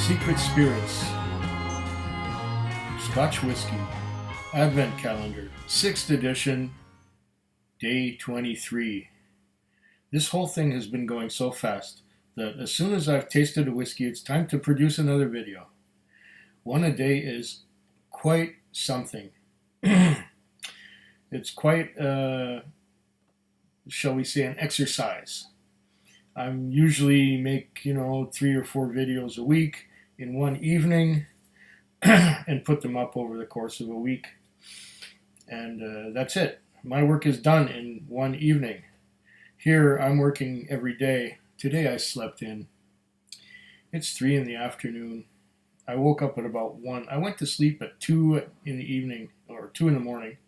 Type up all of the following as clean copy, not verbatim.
Secret Spirits, Scotch Whisky, Advent Calendar, 6th edition, day 23. This whole thing has been going so fast that as soon as I've tasted a whiskey, it's time to produce another video. One a day is quite something. It's quite, shall we say, an exercise. I'm usually make, 3 or 4 videos a week in one evening and put them up over the course of a week. And that's it. My work is done in one evening. Here I'm working every day. Today I slept in. It's 3 in the afternoon. I woke up at about 1. I went to sleep at 2 in the evening, or 2 in the morning.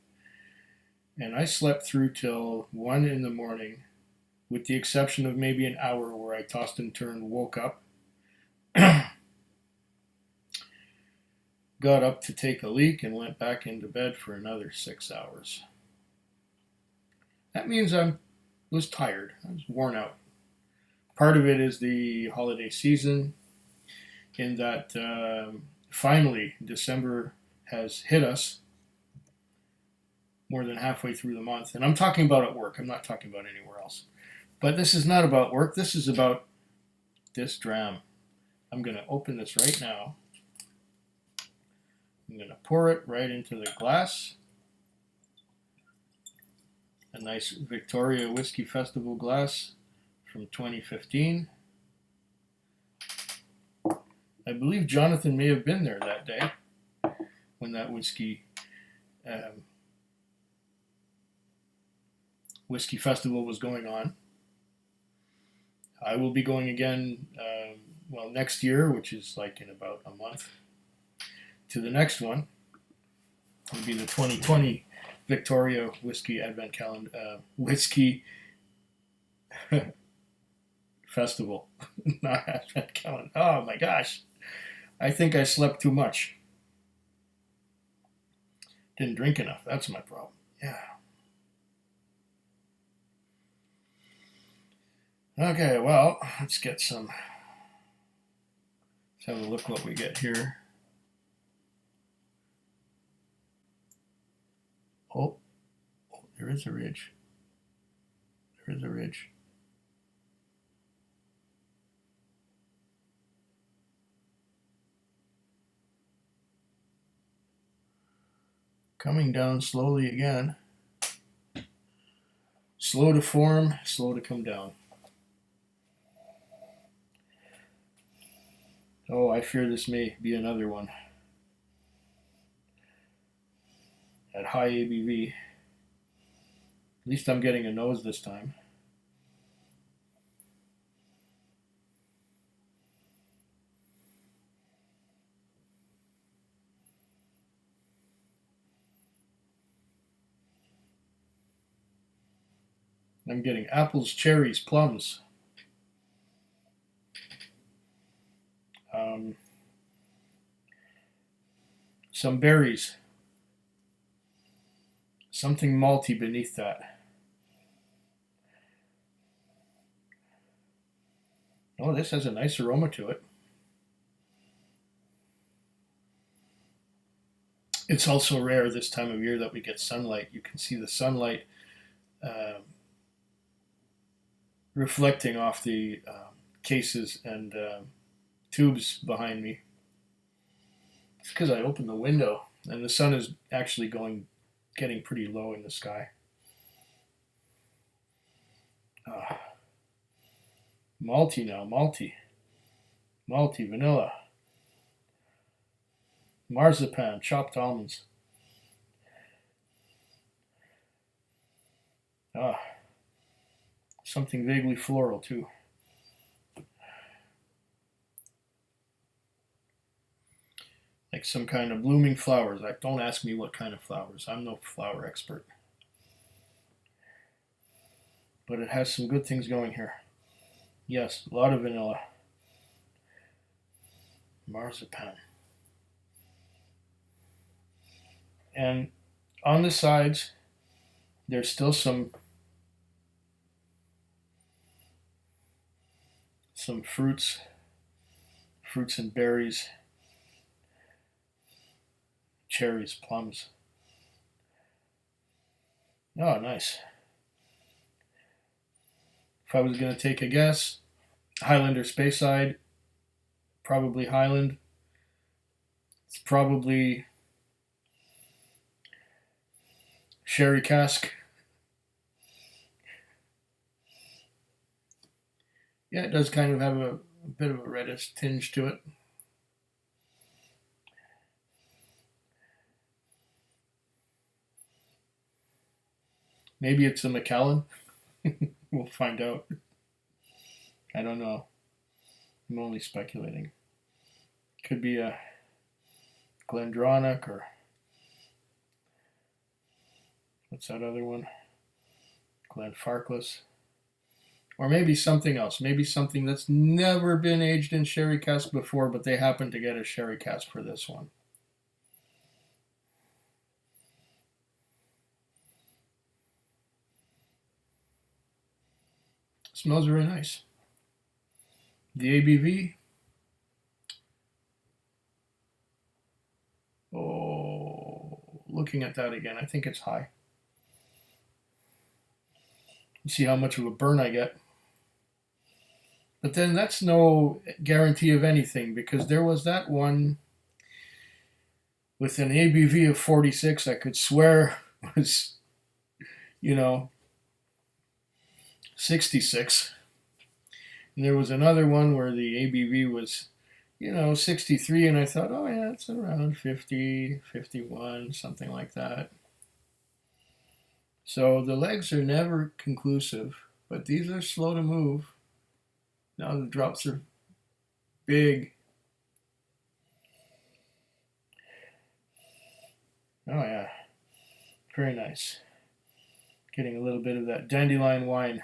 And I slept through till 1 in the morning, with the exception of maybe an hour where I tossed and turned, woke up, got up to take a leak, and went back into bed for another 6 hours. That means I was tired. I was worn out. Part of it is the holiday season, in that finally December has hit us more than halfway through the month. And I'm talking about at work. I'm not talking about anywhere else. But this is not about work. This is about this dram. I'm going to open this right now. I'm going to pour it right into the glass. A nice Victoria Whiskey Festival glass from 2015. I believe Jonathan may have been there that day when that whiskey festival was going on. I will be going again, next year, which is like in about a month, to the next one. It'll be the 2020 Victoria Whiskey Advent Calendar, Whiskey Festival. Not Advent Calendar. Oh my gosh. I think I slept too much. Didn't drink enough. That's my problem. Yeah. Okay, well, let's have a look what we get here. Oh, there is a ridge. There is a ridge. Coming down slowly again. Slow to form, slow to come down. Oh, I fear this may be another one at high ABV. At least I'm getting a nose this time. I'm getting apples, cherries, plums. Some berries. Something malty beneath that. Oh, this has a nice aroma to it. It's also rare this time of year that we get sunlight. You can see the sunlight reflecting off the cases and tubes behind me. It's because I opened the window and the sun is actually getting pretty low in the sky. Malty now, malty. Malty, vanilla. Marzipan, chopped almonds. Something vaguely floral too. Like some kind of blooming flowers. Don't ask me what kind of flowers. I'm no flower expert. But it has some good things going here. Yes, a lot of vanilla. Marzipan. And on the sides, there's still some fruits fruits and berries, cherries, plums. Oh, nice. If I was going to take a guess, Highland or Speyside, probably Highland. It's probably sherry cask. Yeah, it does kind of have a bit of a reddish tinge to it. Maybe it's a Macallan. We'll find out. I don't know. I'm only speculating. Could be a Glendronach or what's that other one? Glenfarclas. Or maybe something else. Maybe something that's never been aged in sherry cask before, but they happen to get a sherry cask for this one. Smells very nice. The ABV, oh, looking at that again, I think it's high. Let's see how much of a burn I get. But then that's no guarantee of anything, because there was that one with an ABV of 46 I could swear was, 66. And there was another one where the ABV was, 63, and I thought, oh yeah, it's around 50, 51, something like that. So the legs are never conclusive, but these are slow to move. Now the drops are big. Oh yeah, very nice. Getting a little bit of that dandelion wine.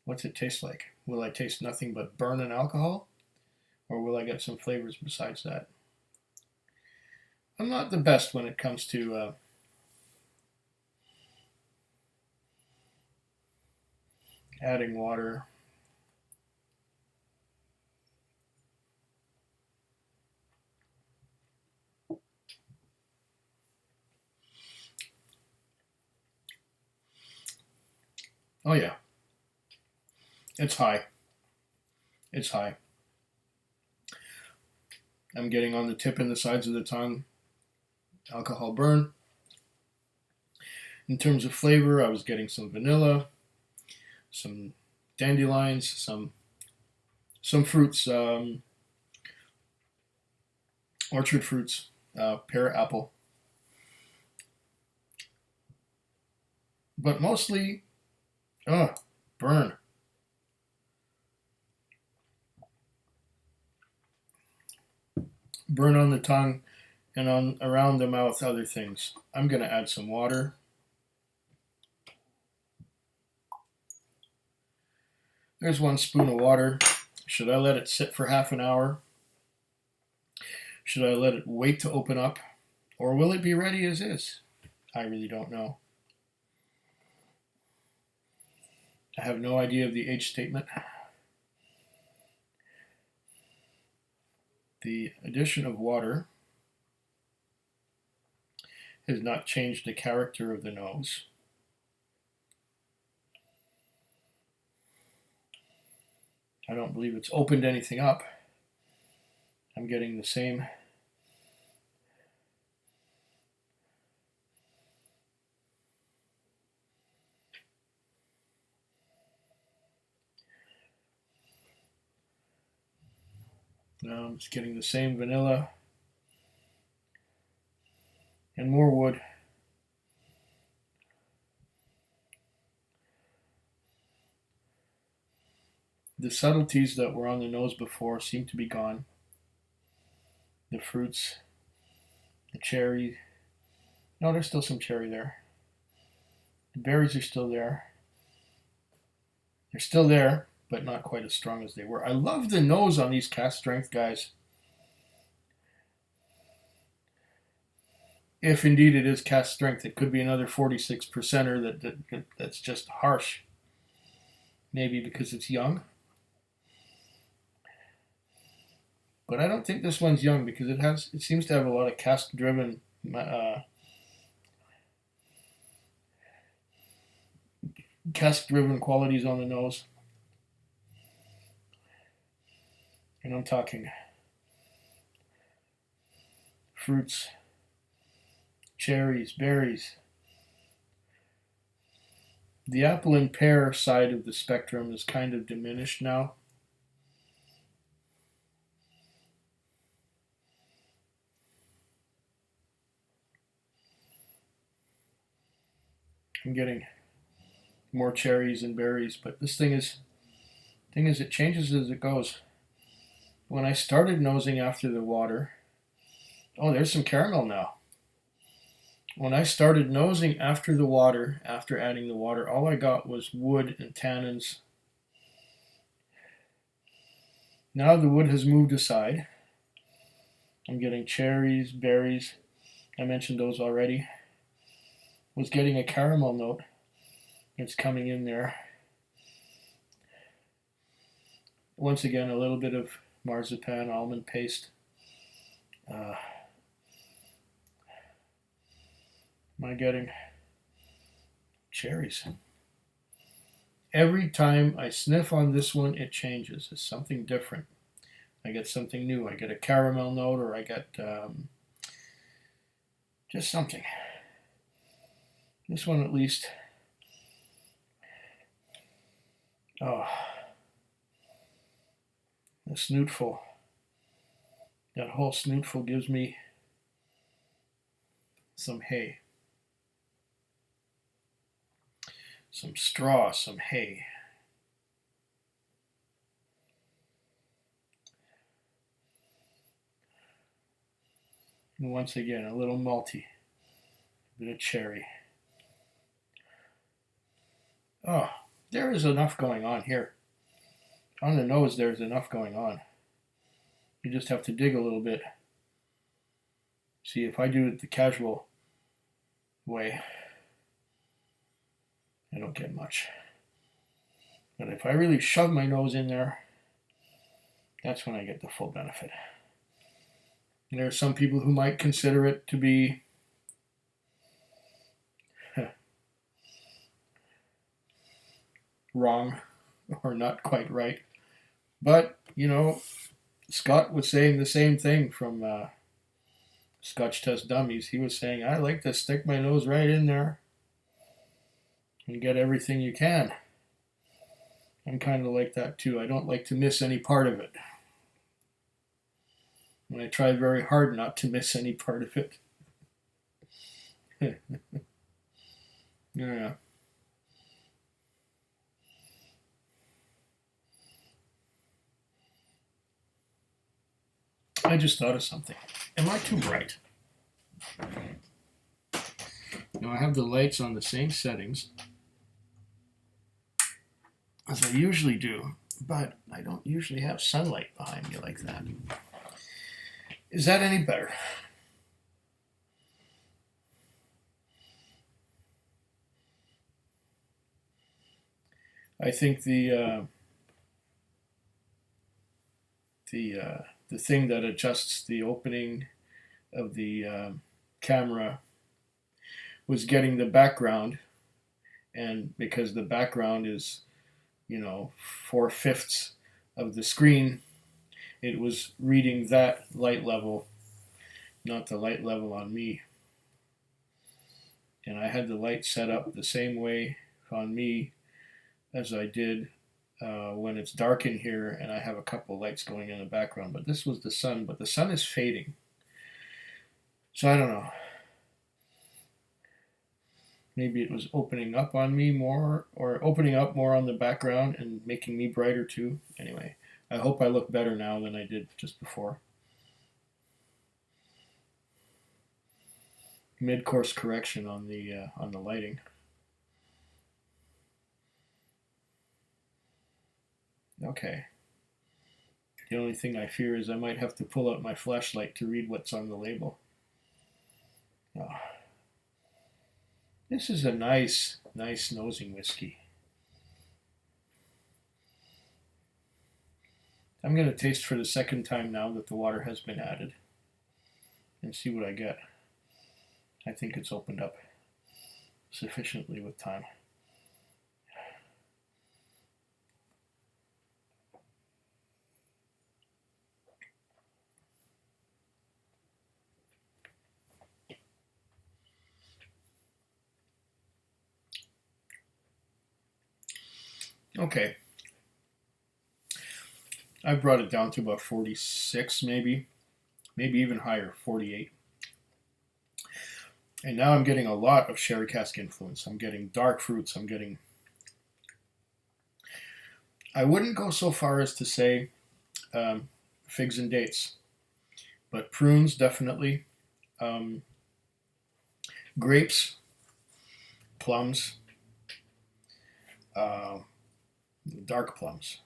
What's it taste like? Will I taste nothing but burn and alcohol? Or will I get some flavors besides that? I'm not the best when it comes to adding water. Oh yeah. It's high. It's high. I'm getting on the tip and the sides of the tongue. Alcohol burn. In terms of flavor, I was getting some vanilla, some dandelions, some fruits, orchard fruits, pear, apple. But mostly, burn. Burn on the tongue and on around the mouth, other things. I'm going to add some water. There's 1 spoon of water. Should I let it sit for half an hour? Should I let it wait to open up? Or will it be ready as is? I really don't know. I have no idea of the age statement. The addition of water has not changed the character of the nose. I don't believe it's opened anything up. I'm getting the same I'm just getting the same vanilla and more wood. The subtleties that were on the nose before seem to be gone. The fruits, the cherry. No, there's still some cherry there. The berries are still there. They're still there, but not quite as strong as they were. I love the nose on these cask strength guys. If indeed it is cask strength, it could be another 46%er that's just harsh. Maybe because it's young. But I don't think this one's young because it seems to have a lot of cask-driven qualities on the nose. And I'm talking fruits, cherries, berries. The apple and pear side of the spectrum is kind of diminished now. I'm getting more cherries and berries, but this thing is it changes as it goes. When I started nosing after the water, oh, there's some caramel now. When I started nosing after the water, after adding the water, all I got was wood and tannins. Now the wood has moved aside. I'm getting cherries, berries. I mentioned those already. Was getting a caramel note. It's coming in there. Once again, a little bit of marzipan, almond paste. Am I getting cherries? Every time I sniff on this one, it changes. It's something different. I get something new. I get a caramel note, or I get just something. This one at least. Oh, the snootful. That whole snootful gives me some hay. Some straw, some hay. And once again, a little malty. A bit of cherry. Oh, there is enough going on here. On the nose, there's enough going on. You just have to dig a little bit. See, if I do it the casual way, I don't get much. But if I really shove my nose in there, that's when I get the full benefit. And there are some people who might consider it to be wrong or not quite right. But, you know, Scott was saying the same thing from Scotch Test Dummies. He was saying, I like to stick my nose right in there and get everything you can. I'm kind of like that too. I don't like to miss any part of it. And I try very hard not to miss any part of it. Yeah. I just thought of something. Am I too bright? Now I have the lights on the same settings as I usually do, but I don't usually have sunlight behind me like that. Is that any better? I think the thing that adjusts the opening of the camera was getting the background, and because the background is, 4/5 of the screen, it was reading that light level, not the light level on me. And I had the light set up the same way on me as I did when it's dark in here and I have a couple lights going in the background. But this was the sun, but the sun is fading. So I don't know. Maybe it was opening up on me more, or opening up more on the background and making me brighter too. Anyway, I hope I look better now than I did just before. Mid-course correction on the lighting. Okay. The only thing I fear is I might have to pull out my flashlight to read what's on the label. Oh. This is a nice nosing whiskey. I'm going to taste for the second time now that the water has been added and see what I get. I think it's opened up sufficiently with time. Okay. I brought it down to about 46 maybe even higher, 48. And now I'm getting a lot of sherry cask influence. I'm getting dark fruits. I wouldn't go so far as to say figs and dates, but prunes definitely, grapes, plums, uh, dark plums,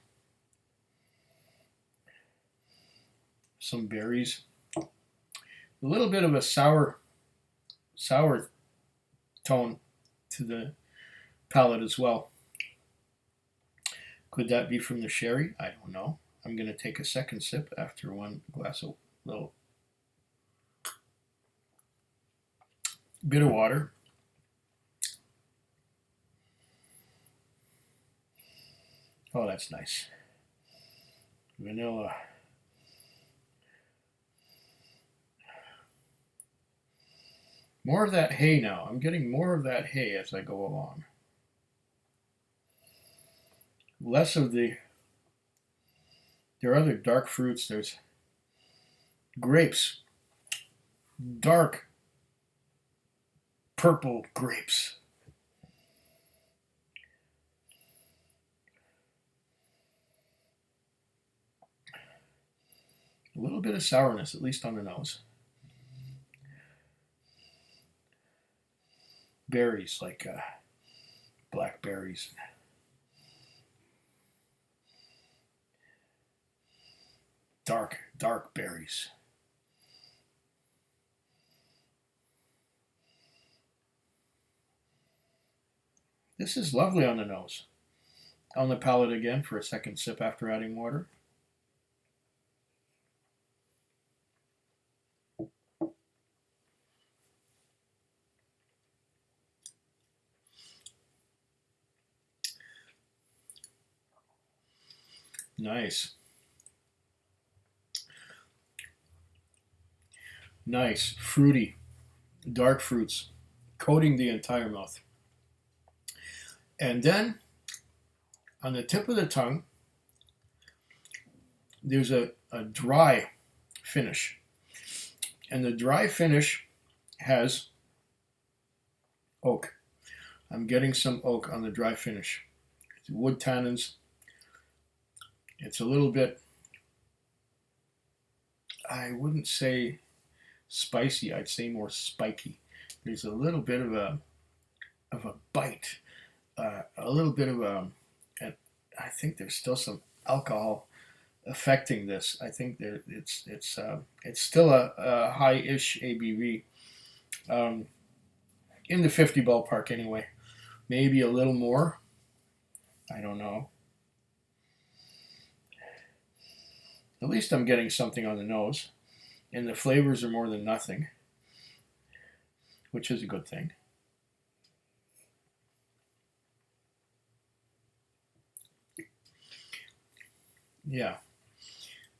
some berries, a little bit of a sour tone to the palate as well. Could that be from the sherry? I don't know. I'm going to take a second sip after one glass of little bit of water. Oh, that's nice. Vanilla. More of that hay now. I'm getting more of that hay as I go along. Less of there are other dark fruits. There's grapes, dark purple grapes. A little bit of sourness, at least on the nose. Berries like blackberries. Dark berries. This is lovely on the nose. On the palate again for a second sip after adding water. Nice. Nice, fruity, dark fruits coating the entire mouth. And then on the tip of the tongue, there's a dry finish. And the dry finish has oak. I'm getting some oak on the dry finish. It's wood tannins. It's a little bit, I wouldn't say spicy, I'd say more spiky. There's a little bit of a bite, a little bit of I think there's still some alcohol affecting this. I think that it's still a high-ish ABV, in the 50 ballpark anyway. Maybe a little more. I don't know. At least I'm getting something on the nose, and the flavors are more than nothing, which is a good thing. Yeah,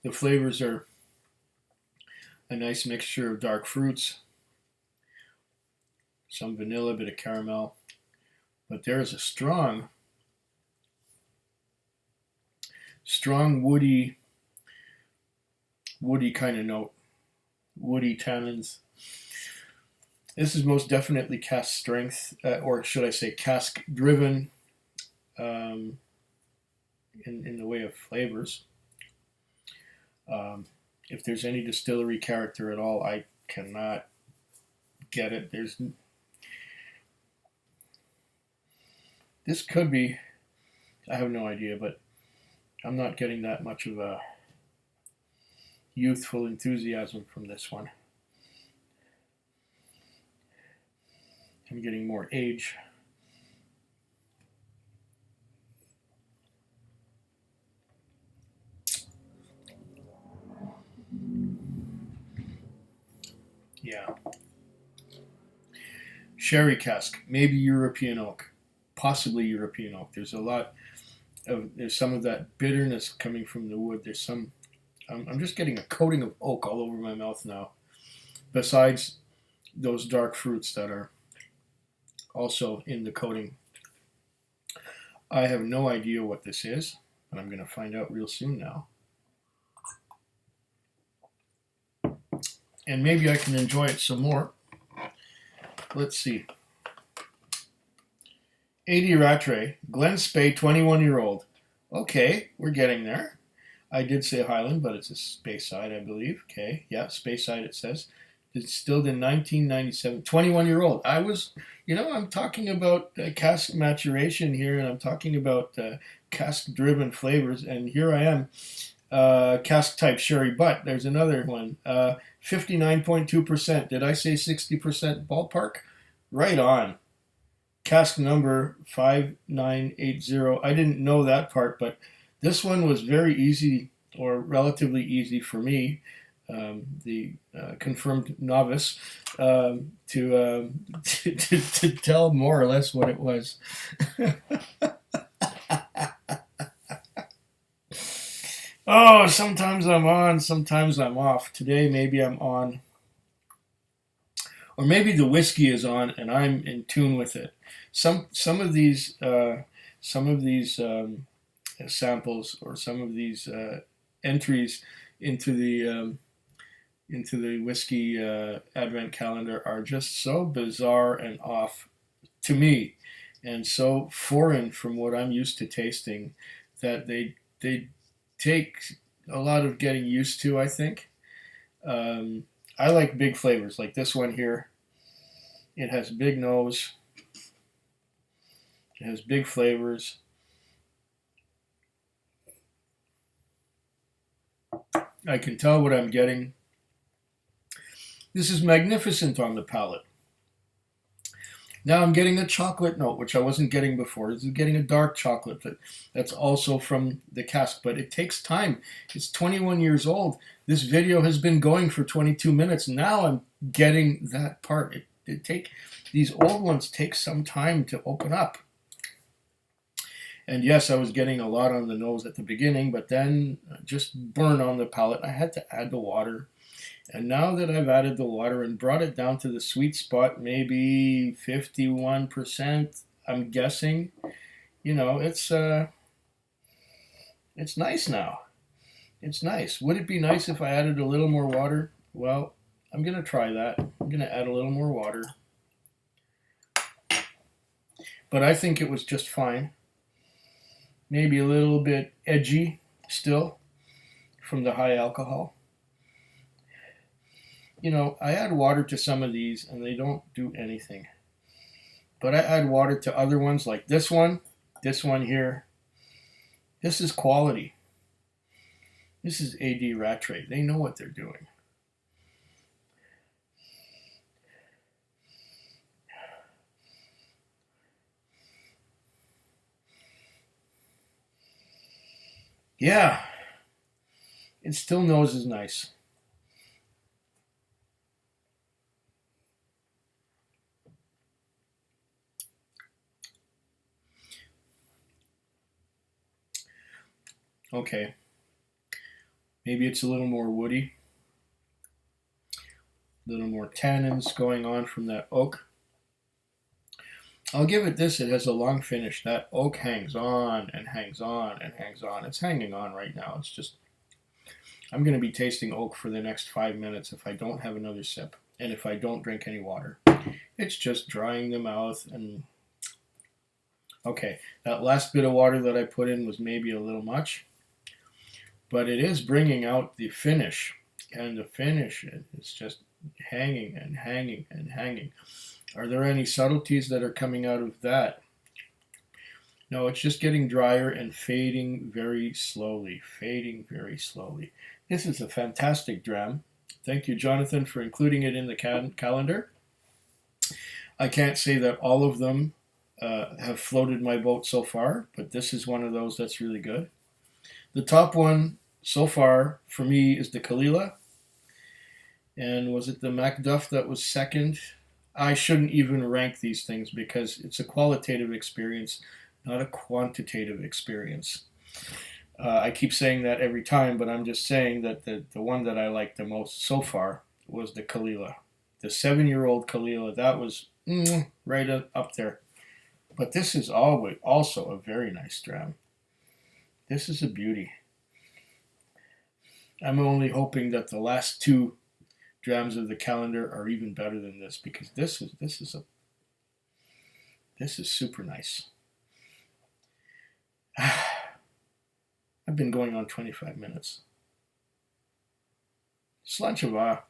the flavors are a nice mixture of dark fruits, some vanilla, a bit of caramel, but there's a strong woody kind of note, woody tannins. This is most definitely cask strength, or should I say cask driven, in the way of flavors. If there's any distillery character at all, I cannot get it. This could be, I have no idea, but I'm not getting that much of a youthful enthusiasm from this one. I'm getting more age. Yeah. Sherry cask, maybe European oak, possibly European oak. There's some of that bitterness coming from the wood. I'm just getting a coating of oak all over my mouth now. Besides those dark fruits that are also in the coating. I have no idea what this is, and I'm going to find out real soon now. And maybe I can enjoy it some more. Let's see. A.D.Rattray, Glen Spey, 21-year-old. Okay, we're getting there. I did say Highland, but it's a Speyside, I believe. Okay, yeah, Speyside it says. Distilled in 1997. 21-year-old. I'm talking about cask maturation here, and I'm talking about cask-driven flavors, and here I am, cask-type sherry, but there's another one. 59.2%. Did I say 60% ballpark? Right on. Cask number 5980. I didn't know that part, but this one was very easy, or relatively easy for me, the confirmed novice, to tell more or less what it was. Oh, sometimes I'm on, sometimes I'm off. Today maybe I'm on. Or maybe the whiskey is on and I'm in tune with it. Some of these samples, or some of these entries into the whiskey advent calendar are just so bizarre and off to me, and so foreign from what I'm used to tasting, that they take a lot of getting used to, I think. I like big flavors, like this one here. It has big nose. It has big flavors. I can tell what I'm getting. This is magnificent on the palate. Now I'm getting a chocolate note, which I wasn't getting before. This is getting a dark chocolate that's also from the cask, but it takes time. It's 21 years old. This video has been going for 22 minutes. Now I'm getting that part. These old ones take some time to open up. And yes, I was getting a lot on the nose at the beginning, but then just burn on the palate. I had to add the water. And now that I've added the water and brought it down to the sweet spot, maybe 51%, I'm guessing, it's nice now. It's nice. Would it be nice if I added a little more water? Well, I'm going to try that. I'm going to add a little more water. But I think it was just fine. Maybe a little bit edgy still from the high alcohol. I add water to some of these and they don't do anything. But I add water to other ones like this one here. This is quality. This is A.D.Rattray. They know what they're doing. Yeah, it still nose is nice. Okay, maybe it's a little more woody, a little more tannins going on from that oak. I'll give it this, it has a long finish. That oak hangs on and hangs on and hangs on. It's hanging on right now. It's just, I'm going to be tasting oak for the next 5 minutes if I don't have another sip and if I don't drink any water. It's just drying the mouth. And okay, that last bit of water that I put in was maybe a little much, but it is bringing out the finish, and the finish is just hanging and hanging and hanging. Are there any subtleties that are coming out of that? No, it's just getting drier and fading very slowly, fading very slowly. This is a fantastic dram. Thank you, Jonathan, for including it in the calendar. I can't say that all of them have floated my boat so far, but this is one of those that's really good. The top one so far for me is the Kalila. And was it the Macduff that was second? I shouldn't even rank these things because it's a qualitative experience, not a quantitative experience. I keep saying that every time, but I'm just saying that the one that I liked the most so far was the Kalila. The 7-year-old Kalila, that was right up there. But this is always also a very nice dram. This is a beauty. I'm only hoping that the last two drams of the calendar are even better than this, because this is super nice. I've been going on 25 minutes. Slanchava.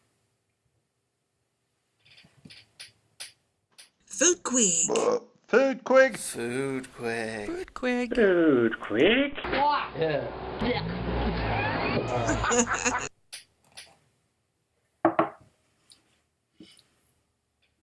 Foodquig. Foodquig. Foodquig. Foodquig. Foodquig. Yeah.